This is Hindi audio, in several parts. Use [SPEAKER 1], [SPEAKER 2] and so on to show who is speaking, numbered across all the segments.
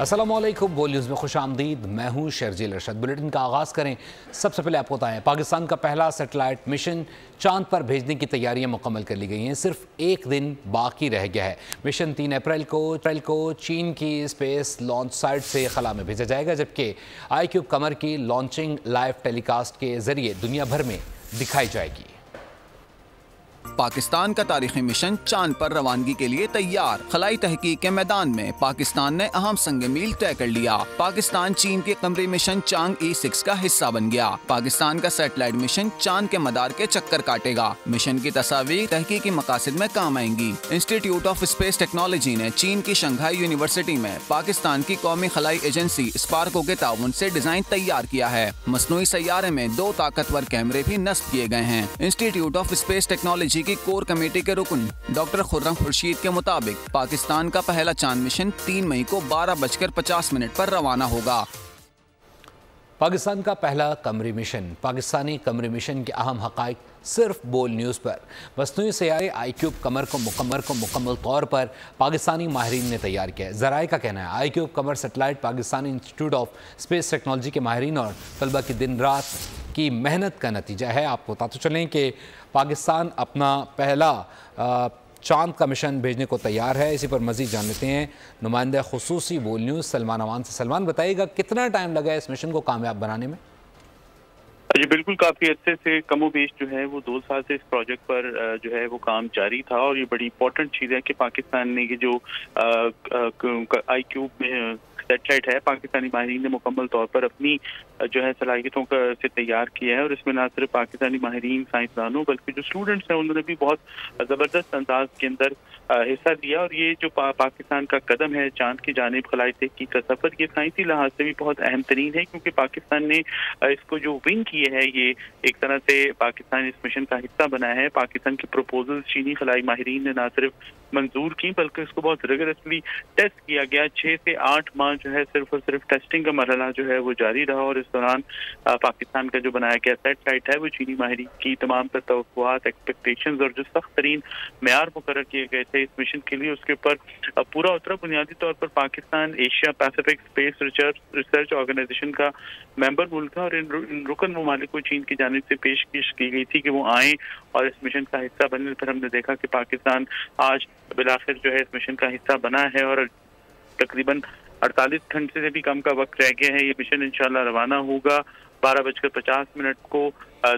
[SPEAKER 1] अस्सलामुअलैकुम, बोल न्यूज़ में खुश आमदीद। मैं हूँ शर्जील अरशद। बुलेटिन का आगाज़ करें। सबसे पहले आपको बताएं, पाकिस्तान का पहला सैटेलाइट मिशन चांद पर भेजने की तैयारियां मुकम्मल कर ली गई हैं। सिर्फ एक दिन बाकी रह गया है। मिशन 3 अप्रैल को चीन की स्पेस लॉन्च साइट से खला में भेजा जाएगा, जबकि आईक्यूब कमर की लॉन्चिंग लाइव टेलीकास्ट के जरिए दुनिया भर में दिखाई जाएगी।
[SPEAKER 2] पाकिस्तान का तारीखी मिशन चांद पर रवानगी के लिए तैयार। खलाई तहकीक के मैदान में पाकिस्तान ने अहम संग मील तय कर लिया। पाकिस्तान चीन के कमरी मिशन चांग E6 का हिस्सा बन गया। पाकिस्तान का सैटेलाइट मिशन चांद के मदार के चक्कर काटेगा। मिशन की तस्वीर तहकीकी मकासद में काम आएंगी। इंस्टीट्यूट ऑफ स्पेस टेक्नोलॉजी ने चीन की शंघाई यूनिवर्सिटी में पाकिस्तान की कौमी खलाई एजेंसी स्पार्को के ताउन से डिजाइन तैयार किया है। मसनूई सैयारे में 2 ताकतवर कैमरे भी नस्ब किए गए हैं। इंस्टीट्यूट ऑफ स्पेस टेक्नोलॉजी की कोर कमेटी के रुकन डॉक्टर खुर्रम खुर्शीद के मुताबिक पाकिस्तान का पहला चांद मिशन 3 मई को 12:50 पर रवाना होगा।
[SPEAKER 1] पाकिस्तान का पहला कमरी मिशन। पाकिस्तानी कमरी मिशन के अहम हक़ाइक़ सिर्फ बोल न्यूज़ पर। मसनूई सैयारे आईक्यूब कमर को मुकम्मल तौर पर पाकिस्तानी माहिरीन ने तैयार किया है। ज़राए का कहना है iQube Qamar satellite Pakistani institute of space technology के माहिरीन और तलबा की दिन रात की मेहनत का नतीजा है। आपको बताते चलें कि पाकिस्तान अपना पहला चांद का मिशन भेजने को तैयार है। इसी पर मज़ीद जान लेते हैं नुमाइंदा खुसूसी बोल न्यूज़ सलमान अमान से। सलमान, बताइएगा कितना टाइम लगा इस मिशन को कामयाब बनाने में?
[SPEAKER 3] जी बिल्कुल, काफ़ी अच्छे से कमोबेश जो है वो 2 साल से इस प्रोजेक्ट पर जो है वो काम जारी था। और ये बड़ी इंपॉर्टेंट चीज़ है कि पाकिस्तान ने ये जो आईक्यूब में सैटेलाइट है, पाकिस्तानी माहिरीन ने मुकम्मल तौर पर अपनी जो है सलाहियतों का से तैयार किया है। और इसमें ना सिर्फ पाकिस्तानी माहिरीन साइंसदानों बल्कि जो स्टूडेंट्स हैं उन्होंने भी बहुत ज़बरदस्त अंदाज के अंदर हिस्सा दिया। और ये जो पाकिस्तान का कदम है चांद की जानिब खलाई तहकीक का सफ़र, ये साइंसी लिहाज से भी बहुत अहम तरीन है, क्योंकि पाकिस्तान ने इसको जो विन किए है ये एक तरह से पाकिस्तान इस मिशन का हिस्सा बना है। पाकिस्तान की प्रपोजल चीनी खलाई माहिरीन ने ना सिर्फ मंजूर की बल्कि इसको बहुत रिगरसली टेस्ट किया गया। 6 से 8 माह जो है सिर्फ और सिर्फ टेस्टिंग का मरहला जो है वो जारी रहा। और इस दौरान पाकिस्तान का जो बनाया गया सैटेलाइट है वो चीनी माहिरीन की तमाम तर तवक्कुआत, एक्सपेक्टेशंस और जो सख्त तरीन मेयार मुकर्रर किए गए थे इस मिशन के लिए, उसके ऊपर पूरा उतरा। बुनियादी तौर पर Pakistan Asia Pacific space research organization का मेंबर मुल्क था और इन रुकन ममालिक को चीन की जानिब से पेशकश की गई थी कि वो आएँ और इस मिशन का हिस्सा बने। फिर हमने देखा कि पाकिस्तान आज बिलाखिर जो है इस मिशन का हिस्सा बना है और तकरीबन 48 घंटे से भी कम का वक्त रह गया है। ये मिशन इंशाल्लाह रवाना होगा। 12:50 को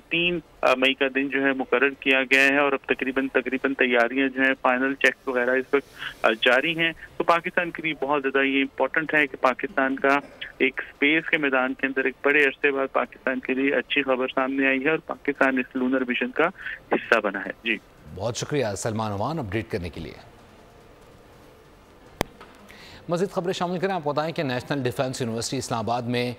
[SPEAKER 3] 3 मई का दिन जो है मुकर्रर किया गया है। और अब तकरीबन तैयारियां जो है फाइनल चेक वगैरह इस वक्त जारी हैं। तो पाकिस्तान के लिए बहुत ज़्यादा ये इम्पोर्टेंट है कि पाकिस्तान का एक स्पेस के मैदान के अंदर एक बड़े अरसे बाद पाकिस्तान के लिए अच्छी खबर सामने आई है और पाकिस्तान इस लूनर मिशन का हिस्सा बना है। जी
[SPEAKER 1] बहुत शुक्रिया सलमान अमान अपडेट करने के लिए। मज़ीद खबरें शामिल करें। आपको बताएं कि नेशनल डिफेंस यूनिवर्सिटी इस्लामाबाद में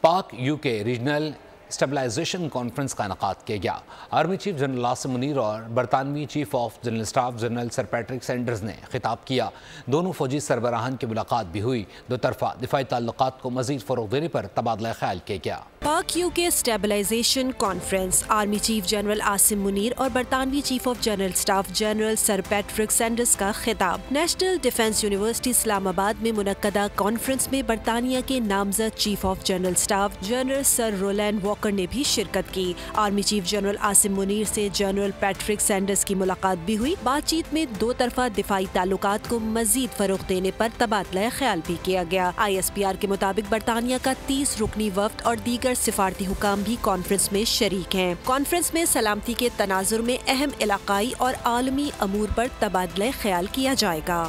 [SPEAKER 1] पाक यूके रीजनल स्टेबलाइजेशन कॉन्फ्रेंस का इनेकाद किया गया। Army chief general Asim Munir और बरतानवी chief of general staff general sir Patrick Sanders ने खिताब किया। दोनों फौजी सरबराहान की मुलाकात भी हुई। दो तरफा दिफाई ताल्लुकात को मजीद फ़रोग़ देने पर तबादला ख्याल किया गया।
[SPEAKER 4] Pak UK stabilization conference army chief general Asim Munir और बरतानवी chief of general staff general sir Patrick Sanders का खिताब। नेशनल डिफेंस यूनिवर्सिटी इस्लामाबाद में मुनक्कदा कॉन्फ्रेंस में बरतानिया के नामजद chief of general staff general sir Roland Walker ने भी शिरकत की। Army chief general Asim Munir से जनरल पैट्रिक सैंडर्स की मुलाकात भी हुई। बातचीत में 2 तरफा दिफाई ताल्लुकात को मजीद फरोग़ देने पर तबादला ख्याल भी किया गया। ISPR के मुताबिक बरतानिया का 30 रुकनी वफ्द और दीगर सिफारती हुकाम भी कॉन्फ्रेंस में शरीक हैं। कॉन्फ्रेंस में सलामती के तनाजुर में अहम इलाकाई और आलमी अमूर पर तबादला ख्याल किया जाएगा।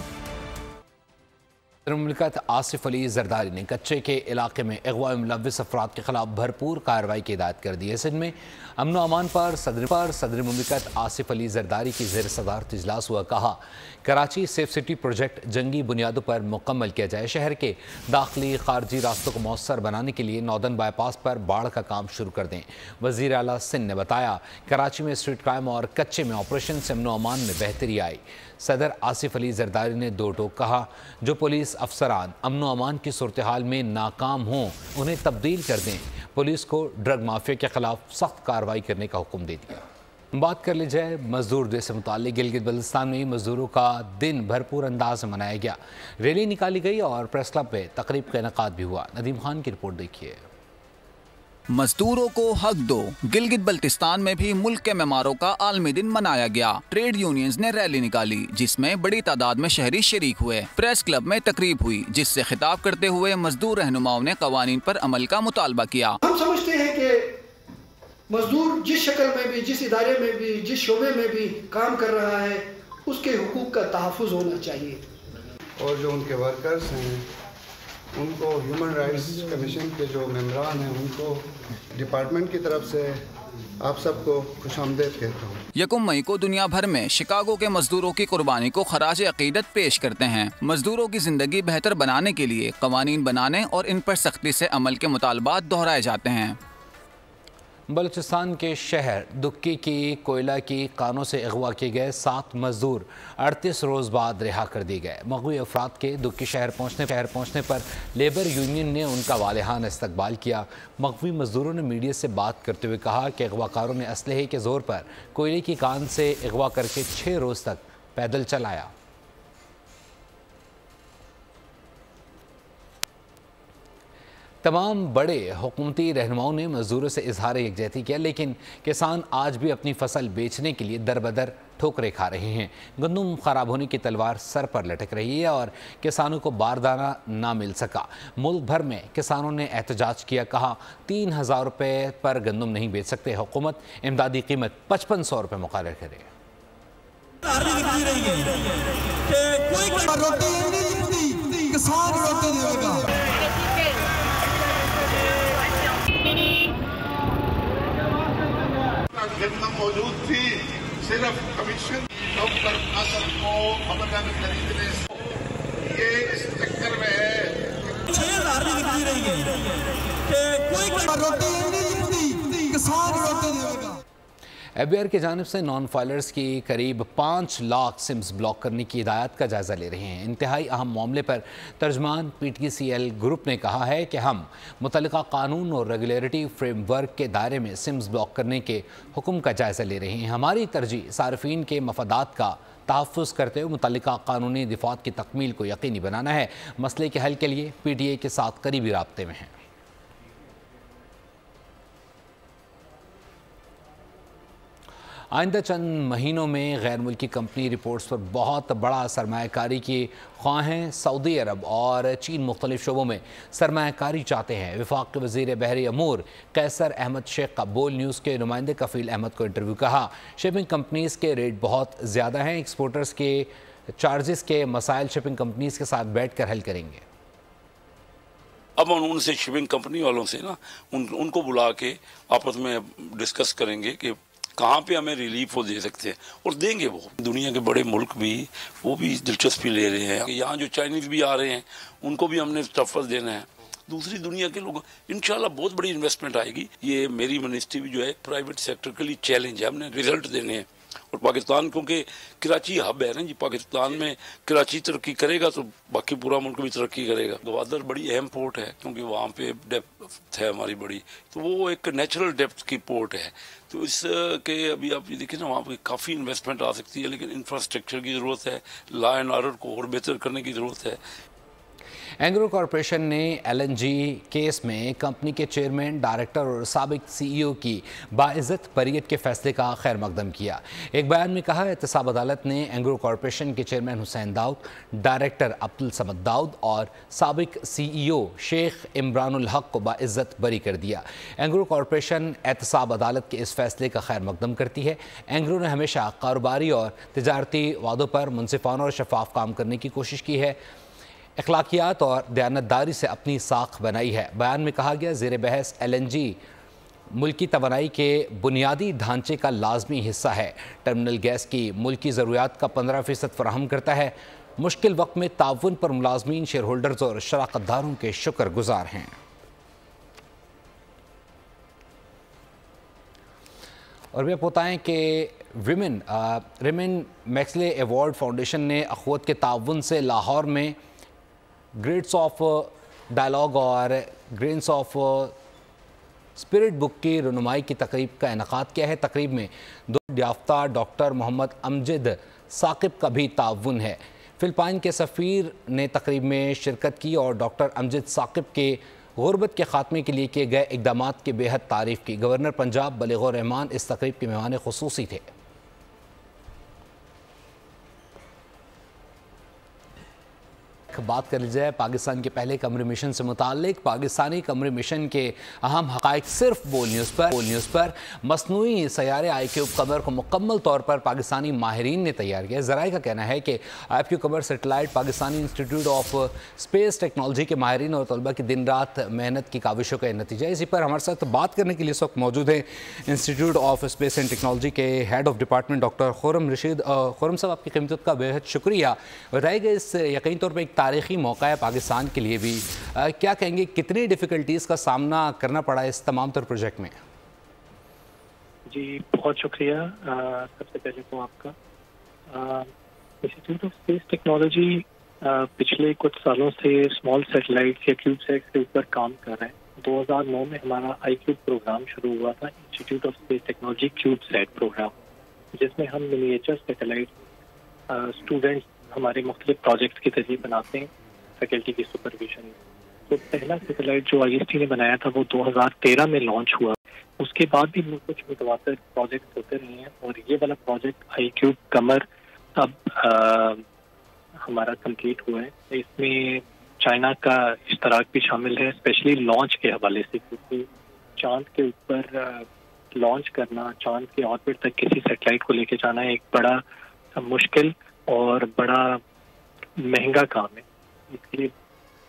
[SPEAKER 1] मुमलिकत आसिफ अली जरदारी ने कच्चे के इलाके में अगवा मुलव्विस अफराद के खिलाफ भरपूर कार्रवाई की हिदायत कर दी है। सिंध में अमन अमान पर सदर मुमलिकत आसिफ अली जरदारी की ज़ेर सदारत इजलास हुआ। कहा कराची सेफ सिटी प्रोजेक्ट जंगी बुनियादों पर मुकम्मल किया जाए। शहर के दाखिली खारजी रास्तों को मौसर बनाने के लिए नॉर्दर्न बाईपास पर बाढ़ का काम शुरू कर दें। वज़ीर आला सिंध ने बताया कराची में स्ट्रीट क्राइम और कच्चे में ऑपरेशन से अमन अमान में बेहतरी आई। सदर आसिफ अली जरदारी ने 2 टोक कहा जो पुलिस अफसरान अमन अमान की सूरत हाल में नाकाम हों उन्हें तब्दील कर दें। पुलिस को ड्रग माफिया के खिलाफ सख्त कार्रवाई करने का हुक्म दे दिया। बात कर ली जाए मजदूर डे से मुताल्लिक। गिलगित बल्तिस्तान में मजदूरों का दिन भरपूर अंदाज में मनाया गया। रैली निकाली गई और प्रेस क्लब में तकरीब का इनेकाद भी हुआ। नदीम खान की रिपोर्ट देखिए।
[SPEAKER 2] मजदूरों को हक दो। गिलगित बल्तिस्तान में भी मुल्क के मेमारों का आलमी दिन मनाया गया। ट्रेड यूनियंस ने रैली निकाली जिसमें बड़ी तादाद में शहरी शरीक हुए। प्रेस क्लब में तकरीब हुई जिससे खिताब करते हुए मजदूर रहनुमाओं ने कवानीन पर अमल का मुतालबा किया।
[SPEAKER 5] हम समझते हैं कि मजदूर जिस शक्ल में भी, जिस इदारे में भी, जिस शोबे में भी काम कर रहा है, उसके हुकूक का तहफ़्फ़ुज़ होना चाहिए।
[SPEAKER 6] और जो उनके वर्कर्स हैं उनको ह्यूमन राइट्स कमीशन के जो मेंबरान हैं उनको डिपार्टमेंट की तरफ से आप सबको खुशामदीद कहता हूँ।
[SPEAKER 2] 1 मई को दुनिया भर में शिकागो के मजदूरों की कुर्बानी को खराज अकीदत पेश करते हैं। मजदूरों की जिंदगी बेहतर बनाने के लिए कवानीन बनाने और इन पर सख्ती से अमल के मुतालबात दोहराए जाते हैं।
[SPEAKER 1] बलूचिस्तान के शहर दुक्की की कोयला की कानों से अगवा किए गए 7 मजदूर 38 रोज़ बाद रिहा कर दिए गए। मगवी अफराद के दुक्की शहर पहुँचने पर लेबर यूनियन ने उनका वालेहान इस्तकबाल किया। मगवी मजदूरों ने मीडिया से बात करते हुए कहा कि अगवाकारों ने असलहे के ज़ोर पर कोयले की कान से अगवा करके 6 रोज़ तक पैदल चलाया। तमाम बड़े हुकूमती रहनुमाओं ने मजदूरों से इजहार यकजहती किया, लेकिन किसान आज भी अपनी फसल बेचने के लिए दरबदर ठोकरें खा रहे हैं। गंदम खराब होने की तलवार सर पर लटक रही है और किसानों को बारदाना ना मिल सका। मुल्क भर में किसानों ने एहतजाज किया। कहा 3000 रुपये पर गंदम नहीं बेच सकते, हुकूमत इमदादी कीमत 5500 रुपये मुकर्रर करे।
[SPEAKER 7] गंदम मौजूद थी, सिर्फ कमीशन कम पर फसल को अमदन खरीदने ये इस चक्कर में है 6000 बिकती रही है कि कोई रोटी नहीं मिलती, किसान रोटी देगा।
[SPEAKER 1] एबीआर की जानिब से नॉन फाइलर्स की करीब 5 लाख सिम्स ब्लॉक करने की हिदायत का जायज़ा ले रहे हैं। इंतहाई अहम मामले पर तर्जमान PTCL ग्रुप ने कहा है कि हम मुतल्लिका कानून और रेगुलेटरी फ्रेमवर्क के दायरे में सिम्स ब्लॉक करने के हुक्म का जायज़ा ले रहे हैं। हमारी तरजीह सार्फिन के मफादात का तहफ़्फ़ुज़ करते हुए मुतल्लिका कानूनी दिफ़ात की तकमील को यकीनी बनाना है। मसले के हल के लिए PTA के साथ करीबी राब्ते में हैं। आइंदा चंद महीनों में गैर मुल्की कंपनी रिपोर्ट्स पर बहुत बड़ा सरमायाकारी की ख्वाह हैं। सऊदी अरब और चीन मुख्तलिफ शोबों में सरमायाकारी चाहते हैं। वफाक के वज़ीर बहरी अमूर कैसर अहमद शेख का बोल न्यूज़ के नुमाइंदे कफ़ील अहमद को इंटरव्यू कहा, शिपिंग कंपनीज़ के रेट बहुत ज़्यादा हैं, एक्सपोर्टर्स के चार्जेस के मसाइल शिपिंग कंपनीज़ के साथ बैठ कर हल करेंगे।
[SPEAKER 8] अब हम उनसे शिपिंग कंपनी वालों से ना उनको बुला के आपस में डिस्कस करेंगे कि कहाँ पे हमें रिलीफ वो दे सकते हैं और देंगे। वो दुनिया के बड़े मुल्क भी वो भी दिलचस्पी ले रहे हैं। यहाँ जो चाइनीज़ भी आ रहे हैं उनको भी हमने टफल देना है। दूसरी दुनिया के लोग इंशाल्लाह बहुत बड़ी इन्वेस्टमेंट आएगी। ये मेरी मिनिस्ट्री भी जो है प्राइवेट सेक्टर के लिए चैलेंज है, हमने रिजल्ट देने हैं। और पाकिस्तान क्योंकि कराची हब है ना जी, पाकिस्तान में कराची तरक्की करेगा तो बाकी पूरा मुल्क भी तरक्की करेगा। गवादर बड़ी अहम पोर्ट है क्योंकि वहाँ पे डेप्थ है हमारी बड़ी, तो वो एक नेचुरल डेप्थ की पोर्ट है। तो इसके अभी आप ये देखिए ना वहाँ पे काफ़ी इन्वेस्टमेंट आ सकती है, लेकिन इंफ्रास्ट्रक्चर की ज़रूरत है, लॉ एंड ऑर्डर को और बेहतर करने की ज़रूरत है।
[SPEAKER 1] एंग्रो कॉरपोरेशन ने LNG केस में कंपनी के चेयरमैन, डायरेक्टर और साबिक CEO की बाइज़्ज़त बरीयत के फैसले का खैर मकदम किया। एक बयान में कहा, एहतसाब अदालत ने एंग्रो कॉरपोरेशन के चेयरमैन हुसैन दाऊद, डायरेक्टर अब्दुल समद दाऊद और साबिक CEO शेख इमरानुल हक को बाइज़्ज़त बरी कर दिया। एंग्रो कॉरपोरेशन एहतसाब अदालत के इस फैसले का खैर मकदम करती है। एंग्रो ने हमेशा कारोबारी और तजारती वादों पर मुनसिफाना और शफाफ काम करने की कोशिश की है, अखलाकियात और दयानतदारी से अपनी साख बनाई है। बयान में कहा गया, ज़ेर बहस LNG मुल्की तवानाई के बुनियादी ढांचे का लाजमी हिस्सा है। टर्मिनल गैस की मुल्की ज़रूरियात का 15% फराहम करता है। मुश्किल वक्त में ताउन पर मुलाजमीन, शेयर होल्डर्स और शराकतदारों के शुक्रगुजार हैं। और भी आप बताएँ कि विमेन मैक्सले अवार्ड फाउंडेशन ने अखवत के ताउन से लाहौर में ग्रेड्स ऑफ डायलॉग और ग्रेन्स ऑफ स्पिरिट बुक की रुनुमाई की तकरीब का इनेकाद किया है। तकरीब में दो याफ्ता डॉक्टर मोहम्मद अमजद साकिब का भी ताउन है। फिलिपाइन के सफ़ीर ने तकरीब में शिरकत की और डॉक्टर अमजद साकिब के गुर्बत के खात्मे के लिए किए गए इक़दामात की बेहद तारीफ़ की। गवर्नर पंजाब बलीगुर रहमान इस तकरीब के मेहमान खुसूसी थे। बात कर ली जाए पाकिस्तान के पहले कमरे मिशन से मुताल्लिक। पाकिस्तानी कमरे मिशन के अहम हक़ाइक़ सिर्फ बोल न्यूज़ पर मसनूई सैयारे IQ कमर को मुकम्मल तौर पर पाकिस्तानी माहिरीन ने तैयार किया। ज़राए का कहना है कि IQ Qamar satellite Pakistani institute of space technology के माहिरीन और तलबा की दिन रात मेहनत की काविशों का नतीजा है। इसी पर हमारे साथ बात करने के लिए इस वक्त मौजूद हैं institute of space and technology के head of department doctor Khurram Rashid. Khurram साहब, आपकी क़ीमत का बेहद शुक्रिया। बताइएगा, इस यकीन तौर पर एक तारीख़ी मौका है पाकिस्तान के लिए भी, क्या कहेंगे कितनी डिफ़िकल्टीज़ का सामना करना पड़ा इस तमाम तर प्रोजेक्ट में?
[SPEAKER 9] जी बहुत शुक्रिया। सबसे पहले तो आपका इंस्टीट्यूट ऑफ स्पेस टेक्नोलॉजी पिछले कुछ सालों से स्मॉल सैटेलाइट्स या क्यूबसैट्स के ऊपर काम कर रहे हैं। 2009 में हमारा IQ प्रोग्राम शुरू हुआ था, institute of space technology CubeSat program, जिसमें हम मिनिएचर सैटेलाइट स्टूडेंट्स हमारे मुख्तलिफ प्रोजेक्ट्स के जरिए बनाते हैं फैकल्टी की सुपरविजन में। तो पहला सैटेलाइट जो IST ने बनाया था वो 2013 में लॉन्च हुआ। उसके बाद भी कुछ मुतवातिर प्रोजेक्ट होते रहे हैं और ये वाला प्रोजेक्ट IQ कमर अब हमारा कंप्लीट हुआ है। इसमें चाइना का इश्तराक भी शामिल है, स्पेशली लॉन्च के हवाले से, क्योंकि चांद के ऊपर लॉन्च करना, चांद के ऑर्बिट तक किसी सैटेलाइट को लेके जाना एक बड़ा मुश्किल और बड़ा महंगा काम है। इसके लिए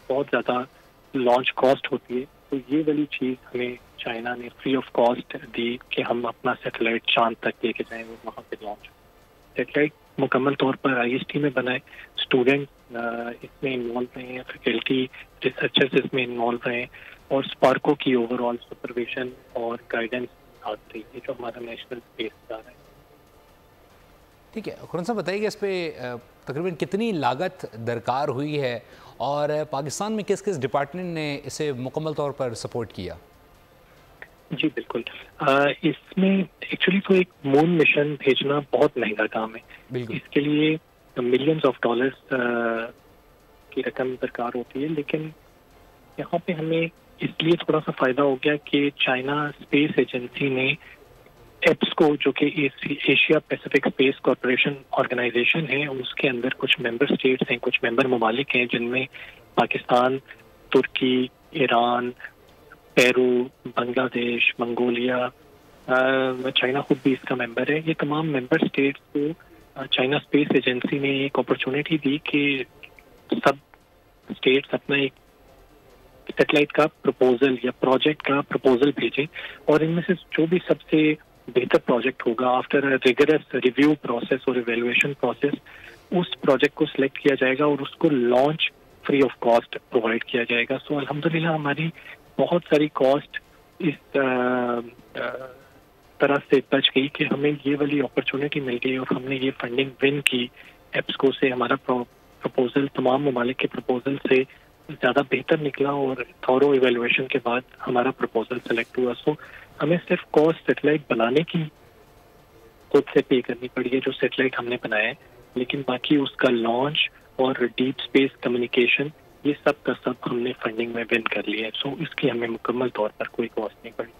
[SPEAKER 9] बहुत ज़्यादा लॉन्च कॉस्ट होती है। तो ये वाली चीज़ हमें चाइना ने फ्री ऑफ कॉस्ट दी कि हम अपना सैटेलाइट चांद तक लेके जाएं और वहाँ पे लॉन्च। सैटेलाइट मुकम्मल तौर पर IST में बनाए, स्टूडेंट इसमें इन्वॉल्व रहे हैं, फैकल्टी रिसर्चर्स इसमें इन्वॉल्व रहे हैं और स्पार्को की ओवरऑल सुपरविजन और गाइडेंस हाथ रही है जो हमारा नेशनल स्पेस इदारा है।
[SPEAKER 1] ठीक है, खुर्रम साहब बताइए इस पर तकरीबन कितनी लागत दरकार हुई है और पाकिस्तान में किस किस डिपार्टमेंट ने इसे मुकम्मल तौर पर सपोर्ट किया?
[SPEAKER 9] जी बिल्कुल, इसमें एक्चुअली तो एक मून मिशन भेजना बहुत महंगा काम है। इसके लिए मिलियंस ऑफ डॉलर्स की रकम दरकार होती है, लेकिन यहाँ पे हमें इसलिए थोड़ा सा फायदा हो गया कि चाइना स्पेस एजेंसी ने एप्सको, जो कि Asia Pacific space corporation organization है, उसके अंदर कुछ मेंबर स्टेट्स हैं, कुछ मेंबर ममालिक हैं जिनमें पाकिस्तान, तुर्की, Iran, Peru, Bangladesh, Mongolia, China खुद भी इसका मेंबर है। ये तमाम मेंबर स्टेट्स को चाइना स्पेस एजेंसी ने एक अपॉर्चुनिटी दी कि सब स्टेट्स अपना एक सैटेलाइट का प्रपोजल या प्रोजेक्ट का प्रपोजल भेजें और इनमें से जो भी सबसे बेहतर प्रोजेक्ट होगा आफ्टर रिगरस रिव्यू प्रोसेस और इवैल्यूएशन प्रोसेस, उस प्रोजेक्ट को सिलेक्ट किया जाएगा और उसको launch free of cost provide किया जाएगा। सो अल्हम्दुलिल्लाह हमारी बहुत सारी कॉस्ट इस तरह से बच गई कि हमें ये वाली अपॉर्चुनिटी मिल गई और हमने ये फंडिंग विन की एप्सको से। हमारा प्रपोजल तमाम ममालिक के प्रपोजल से ज़्यादा बेहतर निकला और थॉरो इवैल्यूएशन के बाद हमारा प्रपोजल सेलेक्ट हुआ। सो हमें सिर्फ कॉस्ट सैटेलाइट बनाने की खुद से पे करनी पड़ी है जो सैटेलाइट हमने बनाया है, लेकिन बाकी उसका लॉन्च और डीप स्पेस कम्युनिकेशन ये सब का सब हमने फंडिंग में विन कर लिया है। सो इसकी हमें मुकम्मल तौर पर कोई कॉस्ट नहीं पड़ी।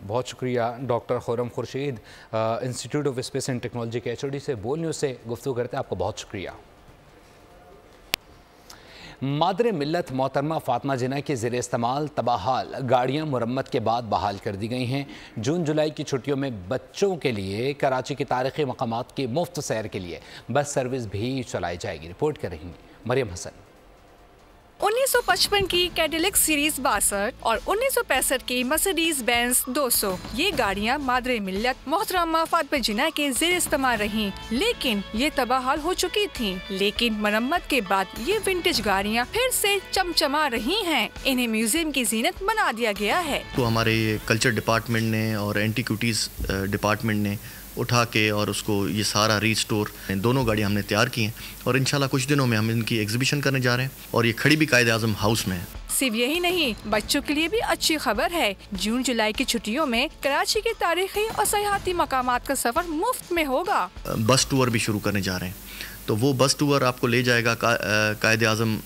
[SPEAKER 1] बहुत शुक्रिया doctor Khurram Khurshid, institute of space and technology के HOD से बोल न्यूज़ से गुफ्तगू करते हैं। आपको बहुत शुक्रिया। मादरे मिल्लत मोहतरमा फातिमा जिन्ना के ज़ेरे इस्तेमाल तबाहाल गाड़ियाँ मुरम्मत के बाद बहाल कर दी गई हैं। जून जुलाई की छुट्टियों में बच्चों के लिए कराची के तारीख़ी मकामात की मुफ्त सैर के लिए बस सर्विस भी चलाई जाएगी। रिपोर्ट कर रही मरियम हसन।
[SPEAKER 10] 1955 की कैडिलक सीरीज 62 और 1965 की मर्सिडीज बेंज 200 ये गाड़ियाँ मादरे मिल्लत मोहतरमा फातिमा जिन्ना के ज़ेरे इस्तेमाल रहीं, लेकिन ये तबाहाल हो चुकी थीं। लेकिन मरम्मत के बाद ये विंटेज गाड़ियाँ फिर से चमचमा रही हैं। इन्हें म्यूजियम की जीनत बना दिया गया है।
[SPEAKER 11] तो हमारे कल्चर डिपार्टमेंट ने और एंटीक्विटीज़ डिपार्टमेंट ने उठा के और उसको ये सारा रीस्टोर दोनों गाड़ियाँ हमने तैयार की हैं और इंशाल्लाह कुछ दिनों में हम इनकी एग्जीबिशन करने जा रहे हैं और ये खड़ी भी कायदे आज़म हाउस में है।
[SPEAKER 10] सिर्फ यही नहीं, बच्चों के लिए भी अच्छी खबर है। जून जुलाई की छुट्टियों में कराची के तारीखी और सयाहती मकामात का सफर मुफ्त में होगा।
[SPEAKER 11] बस टूर भी शुरू करने जा रहे हैं, तो वो बस टूर आपको ले जाएगा कायद आज़म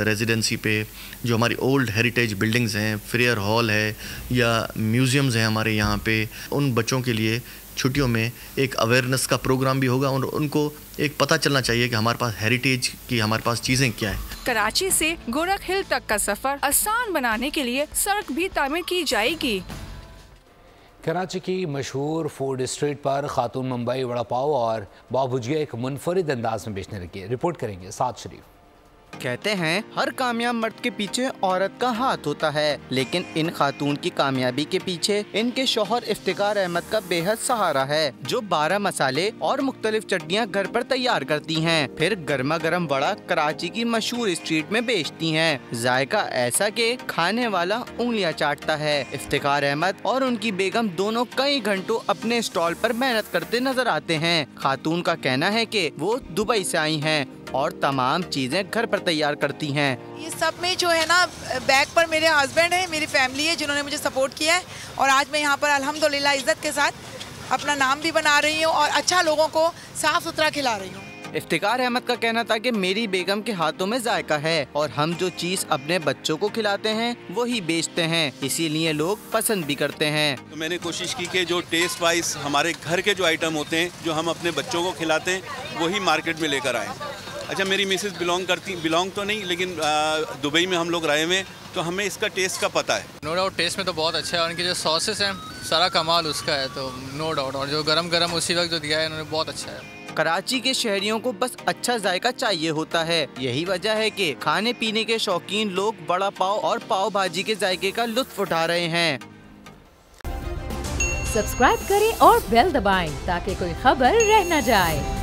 [SPEAKER 11] रेजिडेंसी पे, जो हमारी ओल्ड हेरिटेज बिल्डिंग्स हैं, फेयर हॉल है या म्यूज़ियम्स हैं हमारे यहाँ पे। उन बच्चों के लिए छुट्टियों में एक अवेयरनेस का प्रोग्राम भी होगा और उनको एक पता चलना चाहिए कि हमारे पास हेरिटेज की हमारे पास चीज़ें क्या है।
[SPEAKER 10] कराची से गोरख हिल तक का सफर आसान बनाने के लिए सड़क भी तामीर की जाएगी।
[SPEAKER 1] कराची की मशहूर फूड स्ट्रीट पर खातून मुंबई वड़ा पाव और पाव भुजिया एक मुनफरिद अंदाज में बेचने लगी है। रिपोर्ट करेंगे साद शरीफ।
[SPEAKER 12] कहते हैं हर कामयाब मर्द के पीछे औरत का हाथ होता है, लेकिन इन खातून की कामयाबी के पीछे इनके शौहर इफ्तिकार अहमद का बेहद सहारा है, जो 12 मसाले और मुख्तलिफ चटनियाँ घर पर तैयार करती हैं, फिर गर्मा गर्म वड़ा कराची की मशहूर स्ट्रीट में बेचती हैं। जायका ऐसा कि खाने वाला उंगलियां चाटता है। इफ्तिकार अहमद और उनकी बेगम दोनों कई घंटों अपने स्टॉल पर मेहनत करते नजर आते हैं। खातून का कहना है कि वो दुबई से आई हैं और तमाम चीजें घर पर तैयार करती हैं।
[SPEAKER 13] ये सब में जो है ना, बैक पर मेरे हस्बैंड है, मेरी फैमिली है जिन्होंने मुझे सपोर्ट किया है, और आज मैं यहाँ पर अल्हम्दुलिल्लाह इज्जत के साथ अपना नाम भी बना रही हूँ और अच्छा लोगों को साफ सुथरा खिला रही हूँ।
[SPEAKER 12] इफ्तिकार अहमद का कहना था कि मेरी बेगम के हाथों में जायका है और हम जो चीज अपने बच्चों को खिलाते हैं वही बेचते हैं, इसीलिए लोग पसंद भी करते हैं।
[SPEAKER 14] तो मैंने कोशिश की कि जो टेस्ट वाइज हमारे घर के जो आइटम होते हैं, जो हम अपने बच्चों को खिलाते हैं, वही मार्केट में लेकर आए। अच्छा, मेरी मिसेस बिलोंग तो नहीं, लेकिन दुबई में हम लोग रहे हुए, तो हमें इसका टेस्ट का पता है।
[SPEAKER 15] नो डाउट टेस्ट में तो बहुत अच्छा है, और उनके जो सॉसेस हैं सारा कमाल उसका है, तो नो डाउट। और जो गरम गरम उसी वक्त जो दिया है उन्होंने बहुत अच्छा है।
[SPEAKER 12] कराची के शहरियों को बस अच्छा जायका चाहिए होता है, यही वजह है कि खाने पीने के शौकीन लोग बड़ा पाव और पाव भाजी के जायके का लुत्फ उठा रहे हैं।
[SPEAKER 16] सब्सक्राइब करें और बेल दबाएं ताकि कोई खबर रह न जाए।